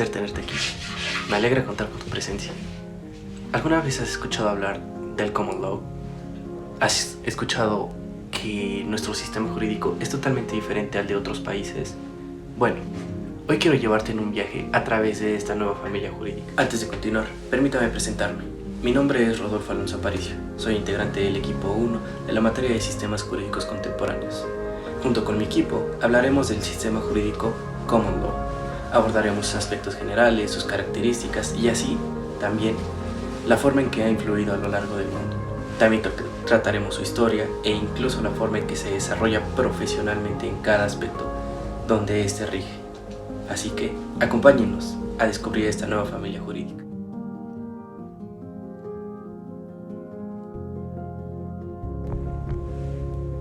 placer tenerte aquí. Me alegra contar con tu presencia. ¿Alguna vez has escuchado hablar del Common Law? ¿Has escuchado que nuestro sistema jurídico es totalmente diferente al de otros países? Bueno, hoy quiero llevarte en un viaje a través de esta nueva familia jurídica. Antes de continuar, permítame presentarme. Mi nombre es Rodolfo Alonso Aparicio. Soy integrante del equipo 1 de la materia de sistemas jurídicos contemporáneos. Junto con mi equipo, hablaremos del sistema jurídico Common Law. Abordaremos sus aspectos generales, sus características y así, también, la forma en que ha influido a lo largo del mundo. También trataremos su historia e incluso la forma en que se desarrolla profesionalmente en cada aspecto donde éste rige. Así que, acompáñenos a descubrir esta nueva familia jurídica.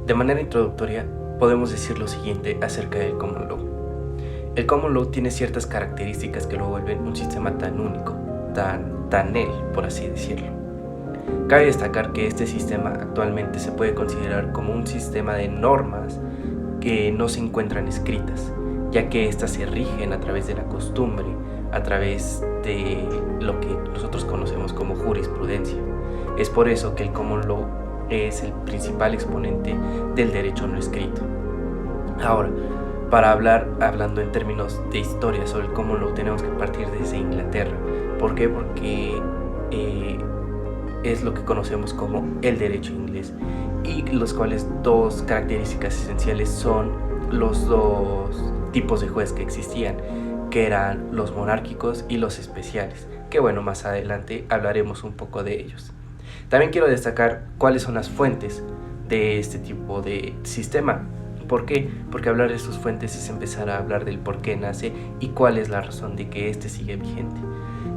De manera introductoria, podemos decir lo siguiente acerca del Common Law. El Common Law tiene ciertas características que lo vuelven un sistema tan único, tan él, por así decirlo. Cabe destacar que este sistema actualmente se puede considerar como un sistema de normas que no se encuentran escritas, ya que éstas se rigen a través de la costumbre, a través de lo que nosotros conocemos como jurisprudencia. Es por eso que el Common Law es el principal exponente del derecho no escrito. Ahora, para hablando en términos de historia sobre el Common Law, tenemos que partir desde Inglaterra. ¿Por qué? Porque es lo que conocemos como el derecho inglés, y los cuales dos características esenciales son los dos tipos de juez que existían, que eran los monárquicos y los especiales, que bueno, más adelante hablaremos un poco de ellos. También quiero destacar cuáles son las fuentes de este tipo de sistema. ¿Por qué? Porque hablar de sus fuentes es empezar a hablar del por qué nace y cuál es la razón de que este sigue vigente.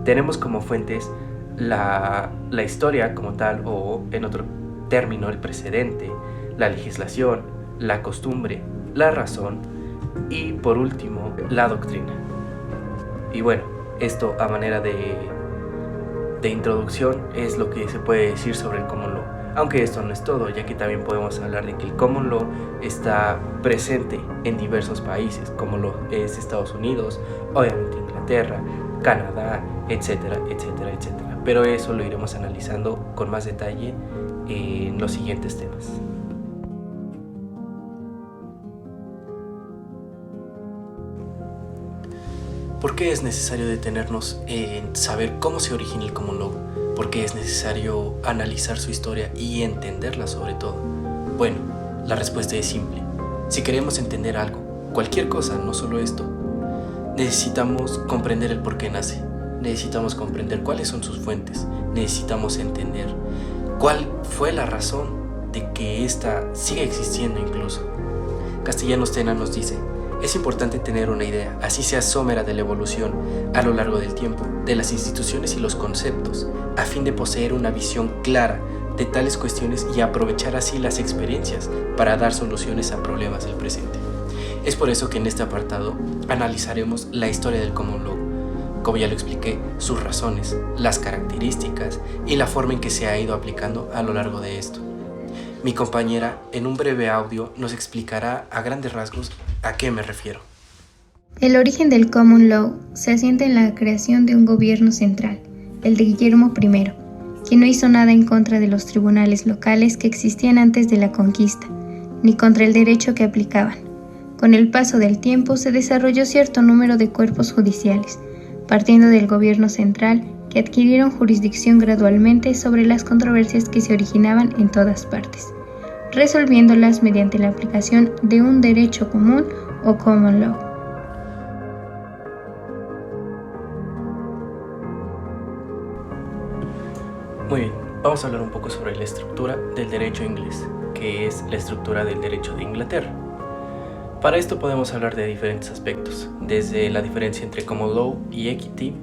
Tenemos como fuentes la historia como tal, o en otro término el precedente, la legislación, la costumbre, la razón y por último la doctrina. Y bueno, esto a manera de introducción es lo que se puede decir sobre el Common Law. Aunque esto no es todo, ya que también podemos hablar de que el Common Law está presente en diversos países, como lo es Estados Unidos, obviamente Inglaterra, Canadá, etcétera, etcétera, etcétera. Pero eso lo iremos analizando con más detalle en los siguientes temas. ¿Por qué es necesario detenernos en saber cómo se origina el Common Law? ¿Por qué es necesario analizar su historia y entenderla sobre todo? Bueno, la respuesta es simple. Si queremos entender algo, cualquier cosa, no solo esto, necesitamos comprender el por qué nace. Necesitamos comprender cuáles son sus fuentes. Necesitamos entender cuál fue la razón de que ésta siga existiendo incluso. Castellanos Tena nos dice: es importante tener una idea, así sea somera, de la evolución a lo largo del tiempo, de las instituciones y los conceptos, a fin de poseer una visión clara de tales cuestiones y aprovechar así las experiencias para dar soluciones a problemas del presente. Es por eso que en este apartado analizaremos la historia del Common Law, como ya lo expliqué, sus razones, las características y la forma en que se ha ido aplicando a lo largo de esto. Mi compañera, en un breve audio, nos explicará a grandes rasgos a qué me refiero. El origen del Common Law se asienta en la creación de un gobierno central, el de Guillermo I, quien no hizo nada en contra de los tribunales locales que existían antes de la conquista, ni contra el derecho que aplicaban. Con el paso del tiempo se desarrolló cierto número de cuerpos judiciales, partiendo del gobierno central, que adquirieron jurisdicción gradualmente sobre las controversias que se originaban en todas partes, resolviéndolas mediante la aplicación de un derecho común o Common Law. Muy bien, vamos a hablar un poco sobre la estructura del derecho inglés, que es la estructura del derecho de Inglaterra. Para esto podemos hablar de diferentes aspectos, desde la diferencia entre Common Law y Equity,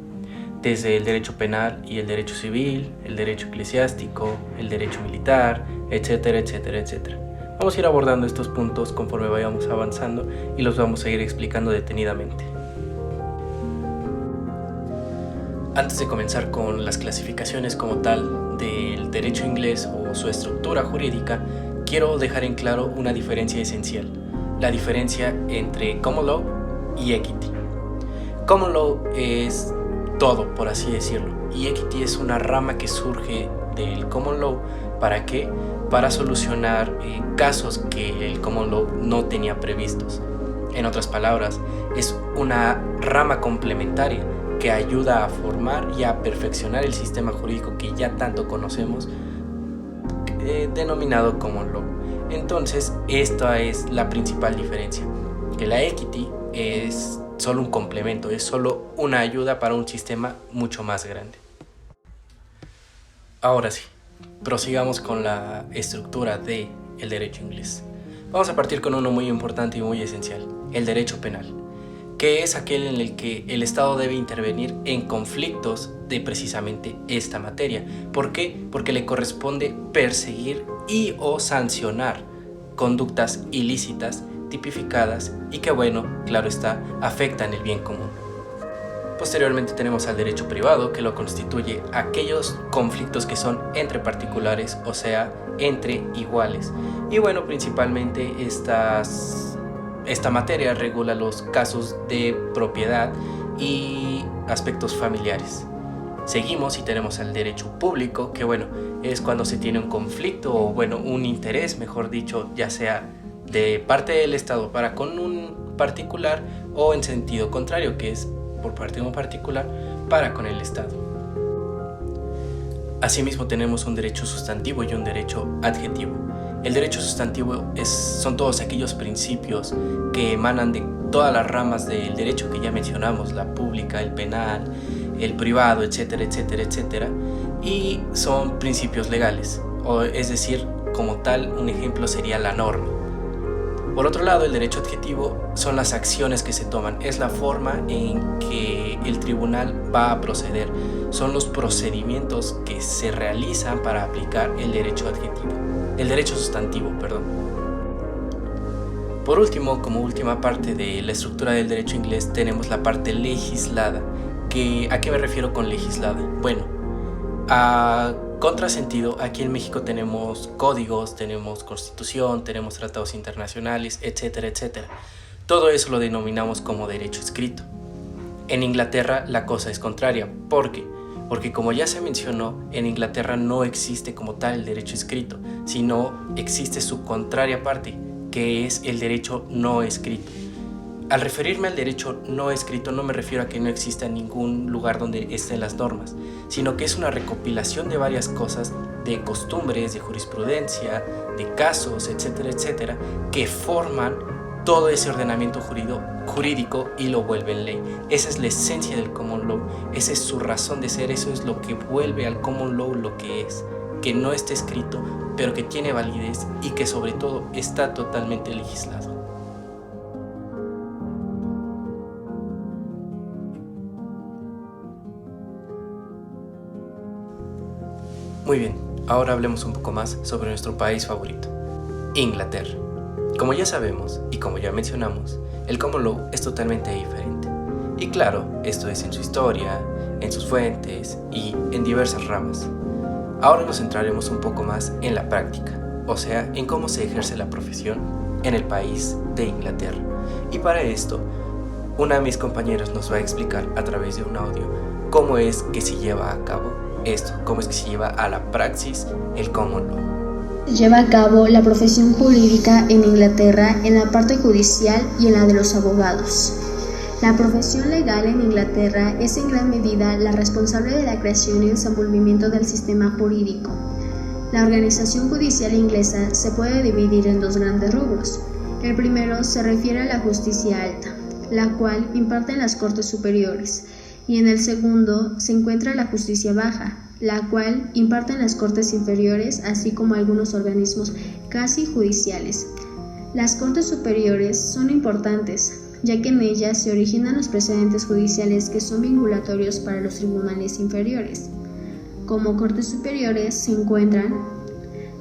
desde el derecho penal y el derecho civil, el derecho eclesiástico, el derecho militar, etcétera, etcétera, etcétera. Vamos a ir abordando estos puntos conforme vayamos avanzando y los vamos a ir explicando detenidamente. Antes de comenzar con las clasificaciones como tal del derecho inglés o su estructura jurídica, quiero dejar en claro una diferencia esencial, la diferencia entre Common Law y Equity. Common Law es todo, por así decirlo, y Equity es una rama que surge del Common Law. ¿Para qué? Para solucionar casos que el Common Law no tenía previstos. En otras palabras, es una rama complementaria que ayuda a formar y a perfeccionar el sistema jurídico que ya tanto conocemos, denominado Common Law. Entonces, esta es la principal diferencia, que la Equity es solo un complemento, es solo una ayuda para un sistema mucho más grande. Ahora sí, prosigamos con la estructura del derecho inglés. Vamos a partir con uno muy importante y muy esencial, el derecho penal, que es aquel en el que el Estado debe intervenir en conflictos de precisamente esta materia. ¿Por qué? Porque le corresponde perseguir y o sancionar conductas ilícitas tipificadas y que, bueno, claro está, afectan el bien común. Posteriormente tenemos al derecho privado, que lo constituye aquellos conflictos que son entre particulares, o sea, entre iguales. Y bueno, principalmente esta materia regula los casos de propiedad y aspectos familiares. Seguimos y tenemos al derecho público, que bueno, es cuando se tiene un conflicto o bueno, un interés, mejor dicho, ya sea de parte del Estado para con un particular o en sentido contrario, que es por parte de un particular para con el Estado. Asimismo tenemos un derecho sustantivo y un derecho adjetivo. El derecho sustantivo son todos aquellos principios que emanan de todas las ramas del derecho que ya mencionamos, la pública, el penal, el privado, etcétera, etcétera, etcétera, y son principios legales, es decir, como tal, un ejemplo sería la norma. Por otro lado, el derecho adjetivo son las acciones que se toman, es la forma en que el tribunal va a proceder, son los procedimientos que se realizan para aplicar el derecho sustantivo. Por último, como última parte de la estructura del derecho inglés, tenemos la parte legislada. ¿A qué me refiero con legislada? Bueno, a contrasentido, aquí en México tenemos códigos, tenemos constitución, tenemos tratados internacionales, etcétera, etcétera. Todo eso lo denominamos como derecho escrito. En Inglaterra la cosa es contraria. ¿Por qué? Porque como ya se mencionó, en Inglaterra no existe como tal el derecho escrito, sino existe su contraria parte, que es el derecho no escrito. Al referirme al derecho no escrito no me refiero a que no exista ningún lugar donde estén las normas, sino que es una recopilación de varias cosas, de costumbres, de jurisprudencia, de casos, etcétera, etcétera, que forman todo ese ordenamiento jurídico y lo vuelven ley. Esa es la esencia del common law, esa es su razón de ser, eso es lo que vuelve al common law lo que es, que no está escrito, pero que tiene validez y que sobre todo está totalmente legislado. Muy bien, ahora hablemos un poco más sobre nuestro país favorito, Inglaterra. Como ya sabemos y como ya mencionamos, el common law es totalmente diferente. Y claro, esto es en su historia, en sus fuentes y en diversas ramas. Ahora nos centraremos un poco más en la práctica, o sea, en cómo se ejerce la profesión en el país de Inglaterra. Y para esto, una de mis compañeras nos va a explicar a través de un audio cómo es que se lleva a cabo esto, cómo es que se lleva a la praxis el common law. Lleva a cabo la profesión jurídica en Inglaterra en la parte judicial y en la de los abogados. La profesión legal en Inglaterra es en gran medida la responsable de la creación y desenvolvimiento del sistema jurídico. La organización judicial inglesa se puede dividir en dos grandes rubros. El primero se refiere a la justicia alta, la cual imparten las Cortes Superiores, y en el segundo se encuentra la justicia baja, la cual imparten las Cortes Inferiores, así como algunos organismos casi judiciales. Las Cortes Superiores son importantes, ya que en ellas se originan los precedentes judiciales que son vinculatorios para los tribunales inferiores. Como Cortes Superiores se encuentran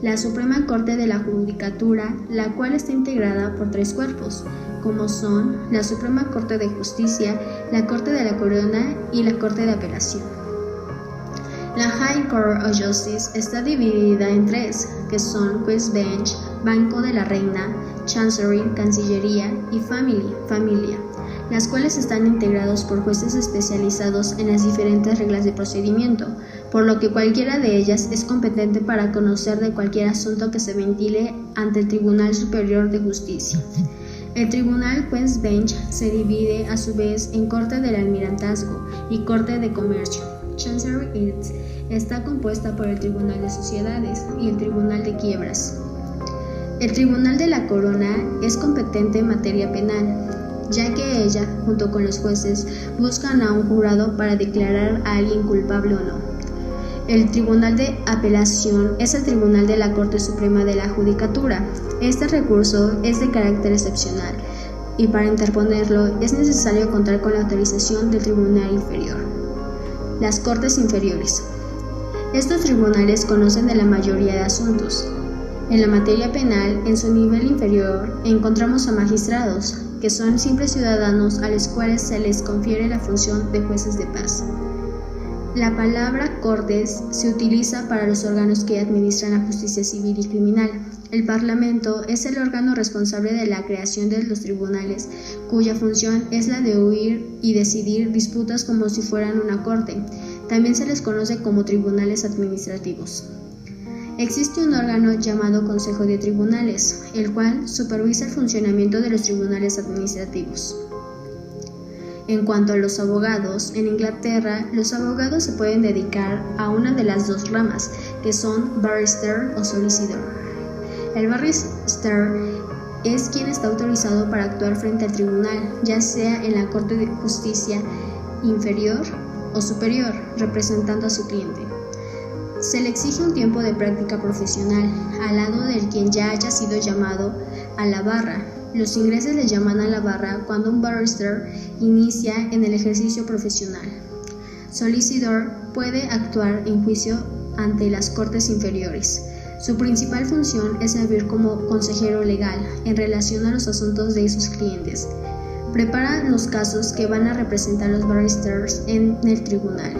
la Suprema Corte de la Judicatura, la cual está integrada por tres cuerpos, como son la Suprema Corte de Justicia, la Corte de la Corona y la Corte de Apelación. La High Court of Justice está dividida en tres, que son Queen's Bench, Banco de la Reina, Chancery, Cancillería y Familia. las cuales están integrados por jueces especializados en las diferentes reglas de procedimiento, por lo que cualquiera de ellas es competente para conocer de cualquier asunto que se ventile ante el Tribunal Superior de Justicia. El Tribunal Queen's Bench se divide a su vez en Corte del Almirantazgo y Corte de Comercio. Chancery está compuesta por el Tribunal de Sociedades y el Tribunal de Quiebras. El Tribunal de la Corona es competente en materia penal, ya que ella, junto con los jueces, buscan a un jurado para declarar a alguien culpable o no. El Tribunal de Apelación es el tribunal de la Corte Suprema de la Judicatura. Este recurso es de carácter excepcional y para interponerlo es necesario contar con la autorización del Tribunal Inferior. Las Cortes Inferiores. Estos tribunales conocen de la mayoría de asuntos. En la materia penal, en su nivel inferior, encontramos a magistrados, que son simples ciudadanos a los cuales se les confiere la función de jueces de paz. La palabra Cortes se utiliza para los órganos que administran la justicia civil y criminal. El Parlamento es el órgano responsable de la creación de los tribunales, cuya función es la de oír y decidir disputas como si fueran una corte. También se les conoce como tribunales administrativos. Existe un órgano llamado Consejo de Tribunales, el cual supervisa el funcionamiento de los tribunales administrativos. En cuanto a los abogados, en Inglaterra, los abogados se pueden dedicar a una de las dos ramas, que son barrister o solicitor. El barrister es quien está autorizado para actuar frente al tribunal, ya sea en la Corte de Justicia inferior o superior, representando a su cliente. Se le exige un tiempo de práctica profesional, al lado del quien ya haya sido llamado a la barra. Los ingleses le llaman a la barra cuando un barrister inicia en el ejercicio profesional. Solicitor puede actuar en juicio ante las cortes inferiores. Su principal función es servir como consejero legal en relación a los asuntos de sus clientes. Prepara los casos que van a representar los barristers en el tribunal.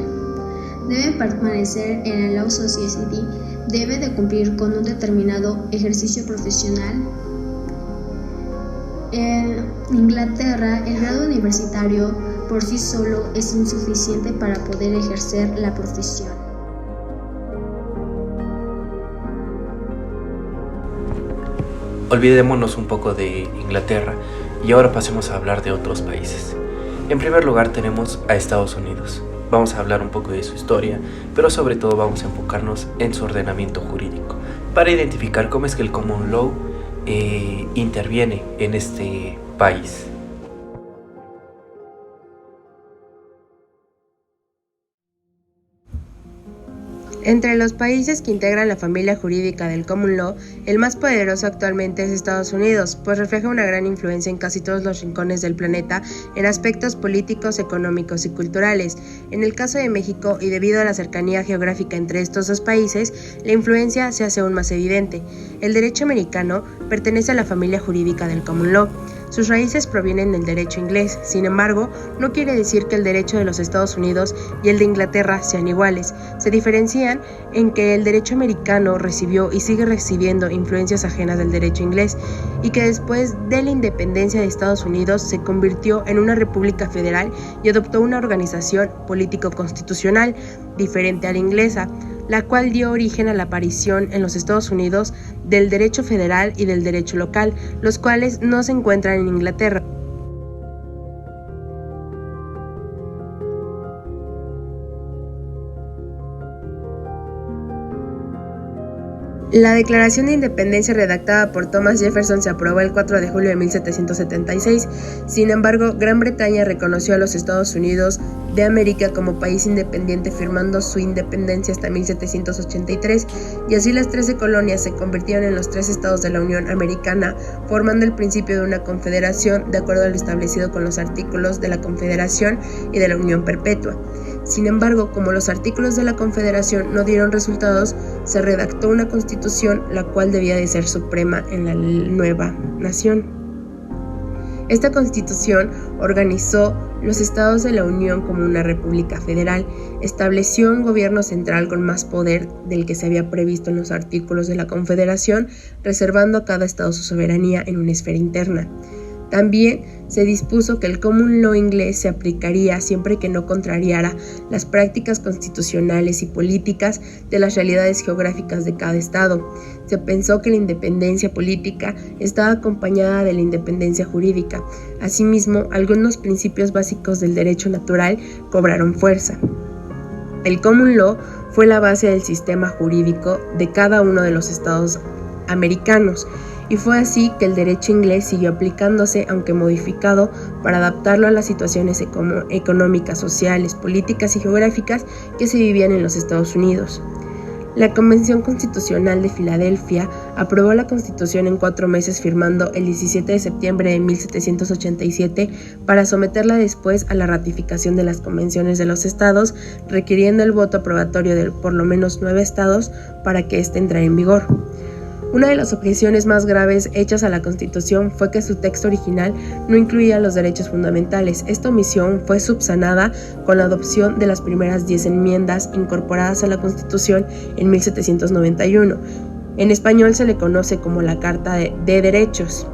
Debe permanecer en la Law Society, debe de cumplir con un determinado ejercicio profesional. En Inglaterra, el grado universitario por sí solo es insuficiente para poder ejercer la profesión. Olvidémonos un poco de Inglaterra y ahora pasemos a hablar de otros países. En primer lugar tenemos a Estados Unidos. Vamos a hablar un poco de su historia, pero sobre todo vamos a enfocarnos en su ordenamiento jurídico para identificar cómo es que el Common Law interviene en este país. Entre los países que integran la familia jurídica del Common Law, el más poderoso actualmente es Estados Unidos, pues refleja una gran influencia en casi todos los rincones del planeta en aspectos políticos, económicos y culturales. En el caso de México, y debido a la cercanía geográfica entre estos dos países, la influencia se hace aún más evidente. El derecho americano pertenece a la familia jurídica del Common Law. Sus raíces provienen del derecho inglés, sin embargo, no quiere decir que el derecho de los Estados Unidos y el de Inglaterra sean iguales. Se diferencian en que el derecho americano recibió y sigue recibiendo influencias ajenas del derecho inglés, y que después de la independencia de Estados Unidos se convirtió en una república federal y adoptó una organización político-constitucional diferente a la inglesa, la cual dio origen a la aparición en los Estados Unidos del derecho federal y del derecho local, los cuales no se encuentran en Inglaterra. La Declaración de Independencia redactada por Thomas Jefferson se aprobó el 4 de julio de 1776. Sin embargo, Gran Bretaña reconoció a los Estados Unidos de América como país independiente, firmando su independencia hasta 1783, y así las 13 colonias se convirtieron en los 3 estados de la Unión Americana, formando el principio de una confederación de acuerdo a lo establecido con los artículos de la Confederación y de la Unión Perpetua. Sin embargo, como los artículos de la Confederación no dieron resultados, se redactó una constitución, la cual debía de ser suprema en la nueva nación. Esta constitución organizó los estados de la Unión como una república federal, estableció un gobierno central con más poder del que se había previsto en los artículos de la Confederación, reservando a cada estado su soberanía en una esfera interna. También se dispuso que el Common Law inglés se aplicaría siempre que no contrariara las prácticas constitucionales y políticas de las realidades geográficas de cada estado. Se pensó que la independencia política estaba acompañada de la independencia jurídica. Asimismo, algunos principios básicos del derecho natural cobraron fuerza. El Common Law fue la base del sistema jurídico de cada uno de los estados americanos, y fue así que el derecho inglés siguió aplicándose, aunque modificado, para adaptarlo a las situaciones económicas, sociales, políticas y geográficas que se vivían en los Estados Unidos. La Convención Constitucional de Filadelfia aprobó la Constitución en 4 meses, firmando el 17 de septiembre de 1787 para someterla después a la ratificación de las convenciones de los estados, requiriendo el voto aprobatorio de por lo menos 9 estados para que éste entrara en vigor. Una de las objeciones más graves hechas a la Constitución fue que su texto original no incluía los derechos fundamentales. Esta omisión fue subsanada con la adopción de las primeras 10 enmiendas incorporadas a la Constitución en 1791. En español se le conoce como la Carta de Derechos.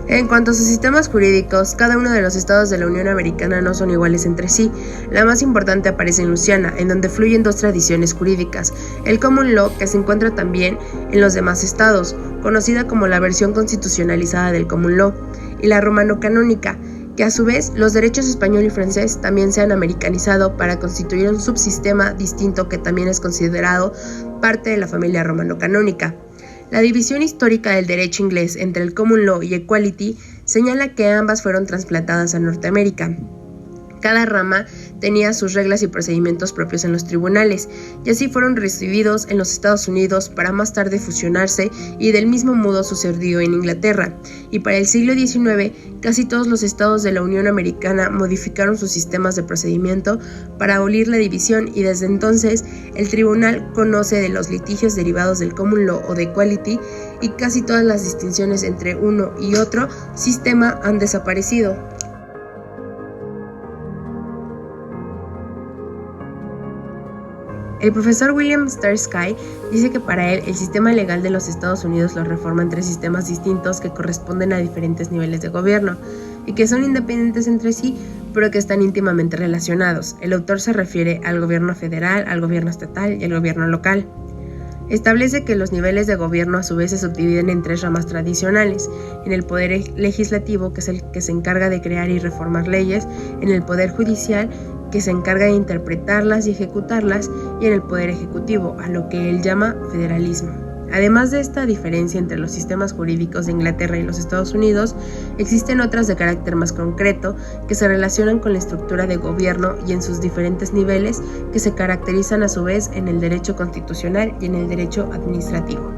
En cuanto a sus sistemas jurídicos, cada uno de los estados de la Unión Americana no son iguales entre sí. La más importante aparece en Luisiana, en donde fluyen 2 tradiciones jurídicas: el Common Law, que se encuentra también en los demás estados, conocida como la versión constitucionalizada del Common Law, y la romano-canónica, que a su vez los derechos español y francés también se han americanizado para constituir un subsistema distinto que también es considerado parte de la familia romano-canónica. La división histórica del derecho inglés entre el Common Law y Equality señala que ambas fueron trasplantadas a Norteamérica. Cada rama tenía sus reglas y procedimientos propios en los tribunales, y así fueron recibidos en los Estados Unidos para más tarde fusionarse, y del mismo modo sucedió en Inglaterra. Y para el siglo XIX, casi todos los estados de la Unión Americana modificaron sus sistemas de procedimiento para abolir la división, y desde entonces el tribunal conoce de los litigios derivados del Common Law o de Equality, y casi todas las distinciones entre uno y otro sistema han desaparecido. El profesor William Starsky dice que para él el sistema legal de los Estados Unidos lo reforman 3 sistemas distintos que corresponden a diferentes niveles de gobierno y que son independientes entre sí, pero que están íntimamente relacionados. El autor se refiere al gobierno federal, al gobierno estatal y al gobierno local. Establece que los niveles de gobierno a su vez se subdividen en 3 ramas tradicionales: en el poder legislativo, que es el que se encarga de crear y reformar leyes; en el poder judicial, que se encarga de interpretarlas y ejecutarlas; y en el poder ejecutivo, a lo que él llama federalismo. Además de esta diferencia entre los sistemas jurídicos de Inglaterra y los Estados Unidos, existen otras de carácter más concreto que se relacionan con la estructura de gobierno y en sus diferentes niveles, que se caracterizan a su vez en el derecho constitucional y en el derecho administrativo.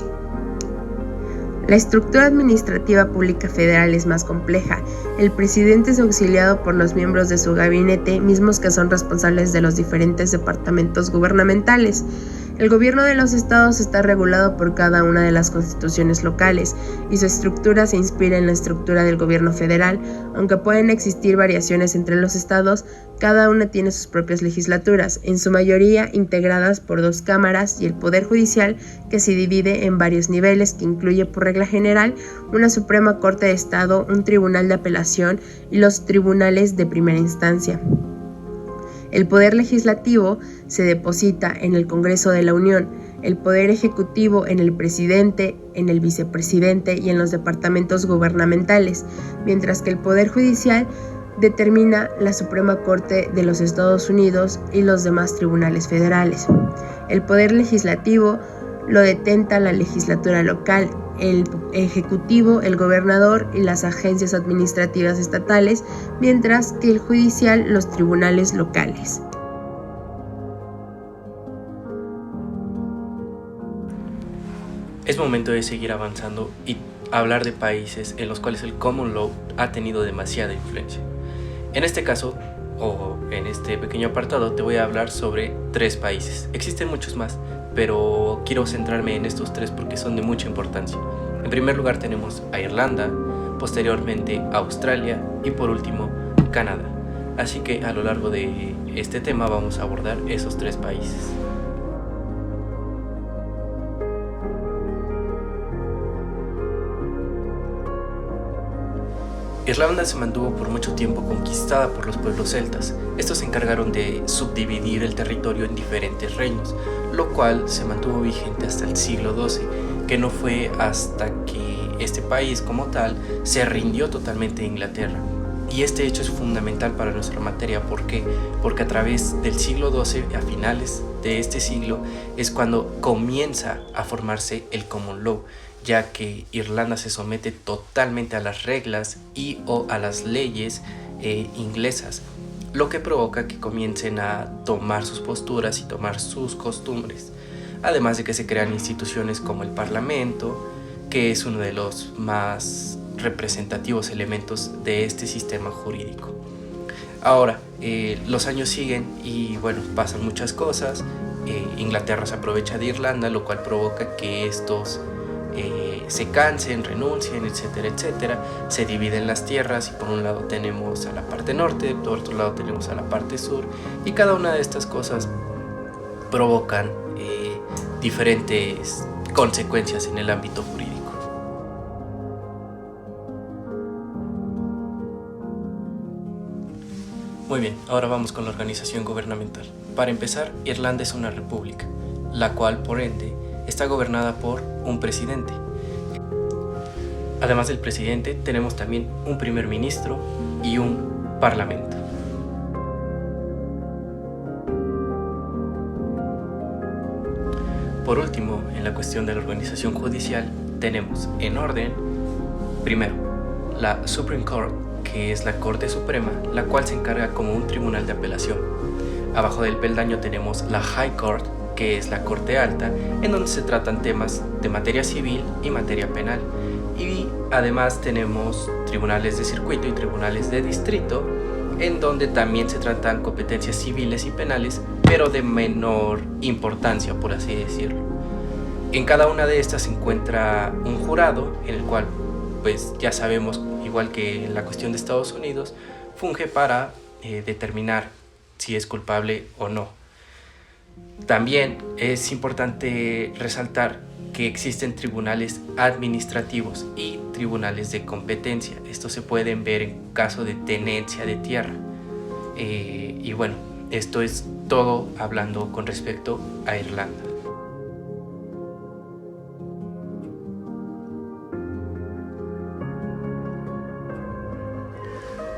La estructura administrativa pública federal es más compleja. El presidente es auxiliado por los miembros de su gabinete, mismos que son responsables de los diferentes departamentos gubernamentales. El gobierno de los estados está regulado por cada una de las constituciones locales, y su estructura se inspira en la estructura del gobierno federal. Aunque pueden existir variaciones entre los estados, cada una tiene sus propias legislaturas, en su mayoría integradas por 2 cámaras, y el poder judicial, que se divide en varios niveles, que incluye por regla general una Suprema Corte de Estado, un tribunal de apelación y los tribunales de primera instancia. El poder legislativo se deposita en el Congreso de la Unión, el poder ejecutivo en el presidente, en el vicepresidente y en los departamentos gubernamentales, mientras que el poder judicial determina la Suprema Corte de los Estados Unidos y los demás tribunales federales. El poder legislativo lo detenta la legislatura local, el ejecutivo, el gobernador y las agencias administrativas estatales, mientras que el judicial los tribunales locales. Es momento de seguir avanzando y hablar de países en los cuales el Common Law ha tenido demasiada influencia. En este caso, o en este pequeño apartado, te voy a hablar sobre 3 países. Existen muchos más, pero quiero centrarme en estos 3 porque son de mucha importancia. En primer lugar tenemos a Irlanda, posteriormente Australia y por último Canadá. Así que a lo largo de este tema vamos a abordar esos 3 países. Irlanda se mantuvo por mucho tiempo conquistada por los pueblos celtas. Estos se encargaron de subdividir el territorio en diferentes reinos, lo cual se mantuvo vigente hasta el siglo XII, que no fue hasta que este país como tal se rindió totalmente a Inglaterra. Y este hecho es fundamental para nuestra materia. ¿Por qué? Porque a través del siglo XII, a finales de este siglo, es cuando comienza a formarse el Common Law, ya que Irlanda se somete totalmente a las reglas y o a las leyes inglesas, lo que provoca que comiencen a tomar sus posturas y tomar sus costumbres, además de que se crean instituciones como el Parlamento, que es uno de los más representativos elementos de este sistema jurídico. Ahora, los años siguen y bueno, pasan muchas cosas. Inglaterra se aprovecha de Irlanda, lo cual provoca que estos se cansen, renuncien, etcétera, etcétera. Se dividen las tierras y por un lado tenemos a la parte norte, por otro lado tenemos a la parte sur, y cada una de estas cosas provocan diferentes consecuencias en el ámbito jurídico. Muy bien, ahora vamos con la organización gubernamental. Para empezar, Irlanda es una república, la cual por ende está gobernada por un presidente. Además del presidente, tenemos también un primer ministro y un parlamento. Por último, en la cuestión de la organización judicial, tenemos en orden, primero, la Supreme Court, que es la Corte Suprema, la cual se encarga como un tribunal de apelación. Abajo del peldaño tenemos la High Court, que es la Corte Alta, en donde se tratan temas de materia civil y materia penal. Y además tenemos tribunales de circuito y tribunales de distrito, en donde también se tratan competencias civiles y penales, pero de menor importancia, por así decirlo. En cada una de estas se encuentra un jurado, en el cual, pues ya sabemos, igual que en la cuestión de Estados Unidos, funge para determinar si es culpable o no. También es importante resaltar que existen tribunales administrativos y tribunales de competencia. Estos se pueden ver en caso de tenencia de tierra. Y bueno, esto es todo hablando con respecto a Irlanda.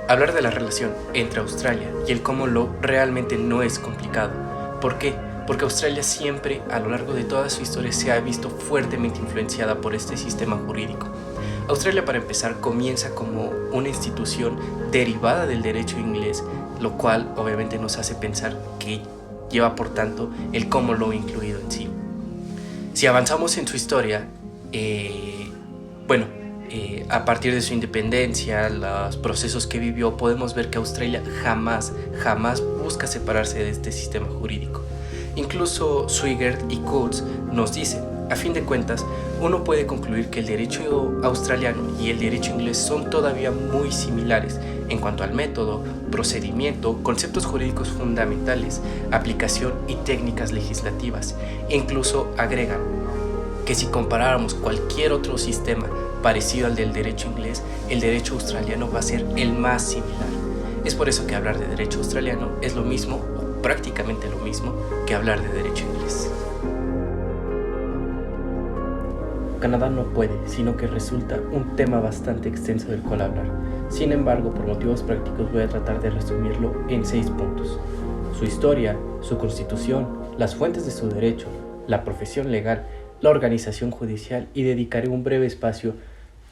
Hablar de la relación entre Australia y el Common Law realmente no es complicado. ¿Por qué? Porque Australia siempre, a lo largo de toda su historia, se ha visto fuertemente influenciada por este sistema jurídico. Australia, para empezar, comienza como una institución derivada del derecho inglés, lo cual obviamente nos hace pensar que lleva, por tanto, el Common Law incluido en sí. Si avanzamos en su historia, a partir de su independencia, los procesos que vivió, podemos ver que Australia jamás busca separarse de este sistema jurídico. Incluso Swigert y Coates nos dicen, a fin de cuentas, uno puede concluir que el derecho australiano y el derecho inglés son todavía muy similares en cuanto al método, procedimiento, conceptos jurídicos fundamentales, aplicación y técnicas legislativas. E incluso agregan que si comparáramos cualquier otro sistema parecido al del derecho inglés, el derecho australiano va a ser el más similar. Es por eso que hablar de derecho australiano es lo mismo, o prácticamente lo mismo, que hablar de derecho inglés. Canadá no puede, sino que resulta un tema bastante extenso del cual hablar. Sin embargo, por motivos prácticos voy a tratar de resumirlo en 6 puntos. Su historia, su constitución, las fuentes de su derecho, la profesión legal, la organización judicial, y dedicaré un breve espacio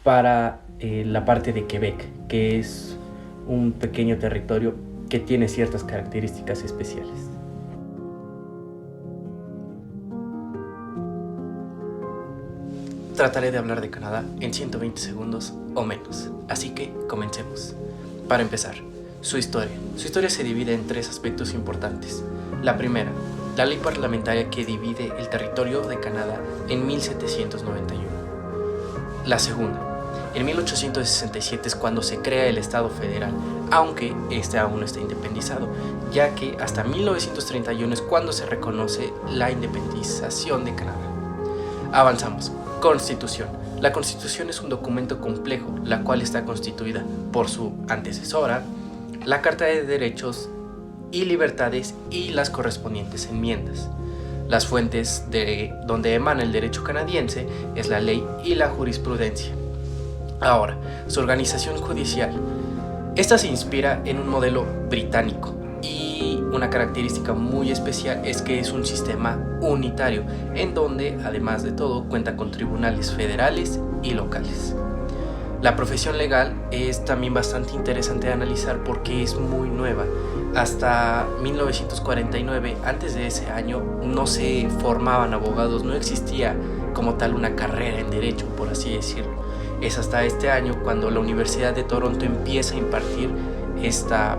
para la parte de Quebec, que es un pequeño territorio que tiene ciertas características especiales. Trataré de hablar de Canadá en 120 segundos o menos, así que comencemos. Para empezar, su historia. Su historia se divide en 3 aspectos importantes. La primera, la ley parlamentaria que divide el territorio de Canadá en 1791. La segunda, en 1867 es cuando se crea el Estado federal, aunque este aún no está independizado, ya que hasta 1931 es cuando se reconoce la independización de Canadá. Avanzamos. Constitución. La Constitución es un documento complejo, la cual está constituida por su antecesora, la Carta de Derechos y Libertades y las correspondientes enmiendas. Las fuentes de donde emana el derecho canadiense es la ley y la jurisprudencia. Ahora, su organización judicial. Esta se inspira en un modelo británico y una característica muy especial es que es un sistema unitario en donde, además de todo, cuenta con tribunales federales y locales. La profesión legal es también bastante interesante de analizar porque es muy nueva. Hasta 1949, antes de ese año, no se formaban abogados, no existía como tal una carrera en derecho, por así decirlo. Es hasta este año cuando la Universidad de Toronto empieza a impartir esta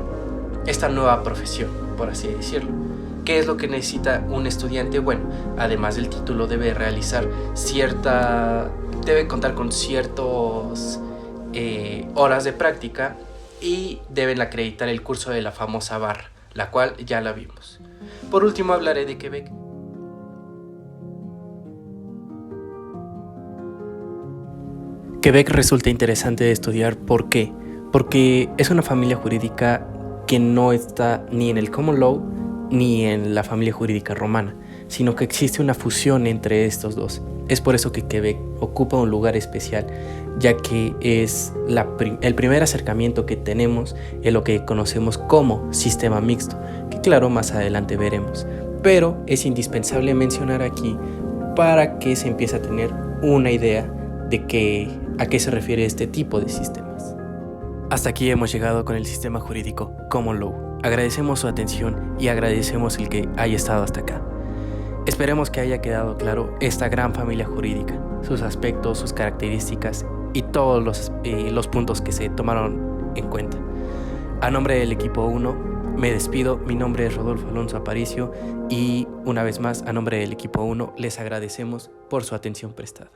nueva profesión, por así decirlo. ¿Qué es lo que necesita un estudiante? Bueno, además del título debe contar con ciertos horas de práctica y deben acreditar el curso de la famosa barra, la cual ya la vimos. Por último hablaré de Quebec. Quebec resulta interesante de estudiar. ¿Por qué? Porque es una familia jurídica que no está ni en el Common Law ni en la familia jurídica romana, sino que existe una fusión entre estos dos. Es por eso que Quebec ocupa un lugar especial, ya que es el primer acercamiento que tenemos en lo que conocemos como sistema mixto, que claro, más adelante veremos. Pero es indispensable mencionar aquí para que se empiece a tener una idea de a qué se refiere este tipo de sistemas. Hasta aquí hemos llegado con el sistema jurídico Common Law. Agradecemos su atención y agradecemos el que haya estado hasta acá. Esperemos que haya quedado claro esta gran familia jurídica, sus aspectos, sus características y todos los puntos que se tomaron en cuenta. A nombre del equipo 1 me despido, mi nombre es Rodolfo Alonso Aparicio y una vez más a nombre del equipo 1 les agradecemos por su atención prestada.